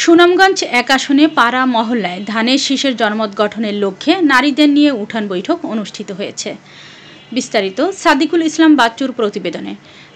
সুনামগঞ্জ এক আসনে পাড়া মহল্লায় ধানের শীষের জনমত গঠনের লক্ষ্যে নারীদের নিয়ে উঠান বৈঠক অনুষ্ঠিত হয়েছে। বিস্তারিত সাদিকুল ইসলাম বাচ্চুর প্রতিবেদনে।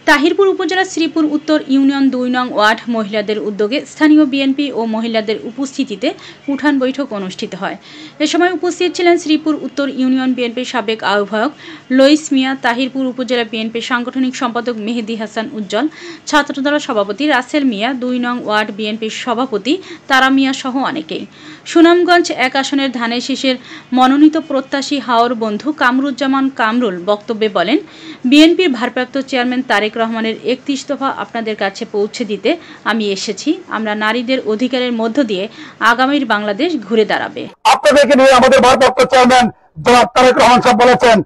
তাহিরপুর উপজেলা শ্রীপুর উত্তর ইউনিয়ন ২ নং ওয়ার্ড মহিলাদের উদ্যোগে স্থানীয় বিএনপি ও মহিলাদের উপস্থিতিতে উঠান বৈঠক অনুষ্ঠিত হয়। এ সময় উপস্থিত ছিলেন শ্রীপুর উত্তর ইউনিয়ন বিএনপির সাবেক আহ্বায়ক লইস মিয়া, তাহিরপুর উপজেলা বিএনপির সাংগঠনিক সম্পাদক মেহেদী হাসান উজ্জ্বল, ছাত্রদল সভাপতি রাসেল মিয়া, ২ নং ওয়ার্ড বিএনপির সভাপতি তারা মিয়া সহ অনেকেই। সুনামগঞ্জ এক আসনের ধানের শীষের মনোনীত প্রত্যাশী হাওর বন্ধু কামরুজ্জামান কামরুল বক্তব্যে বলেন, বিএনপির ভারপ্রাপ্ত চেয়ারম্যান তারেক রহমানের ৩১ দফা আপনাদের কাছে পৌঁছে দিতে আমি এসেছি। আমরা নারীদের অধিকারের মধ্য দিয়ে আগামীর বাংলাদেশ ঘুরে দাঁড়াবে। আপনাদেরকে নিয়ে আমাদের ভারপ্রাপ্ত চেয়ারম্যান জনাব তারেক রহমান সাহেব বলেছেন,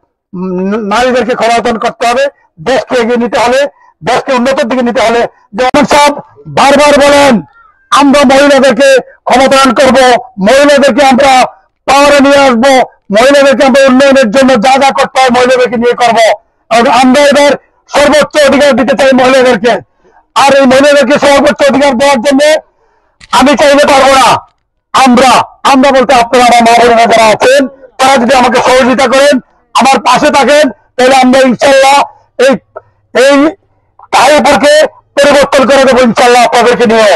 নারীদেরকে ক্ষমতায়ন করতে হবে, দেশকে এগিয়ে নিতে হবে, দেশকে উন্নতির দিকে নিতে হলে। যেমন সব বারবার বলেন, আমরা মহিলাদেরকে ক্ষমতায়ন করব, মহিলাদেরকে আমরা পাওয়ারে নিয়ে আসবো, মহিলাদেরকে আমরা উন্নয়নের জন্য যা যা করতে হয় মহিলাদেরকে নিয়ে করবো। আমরা এবার সর্বোচ্চ অধিকার দিতে চাই মহিলাদেরকে। আর এই মহিলাদেরকে সর্বোচ্চ অধিকার দেওয়ার জন্য আমি চাইতে পারবো না। আমরা বলতে আপনারা আমার মা বোনেরা যারা আছেন তারা যদি আমাকে সহযোগিতা করেন, আমার পাশে থাকেন, তাহলে আমরা ইনশাল্লাহ এই তাহিরপুরকে পরিবর্তন করে দেবো ইনশাল্লাহ আপনাদেরকে নিয়ে।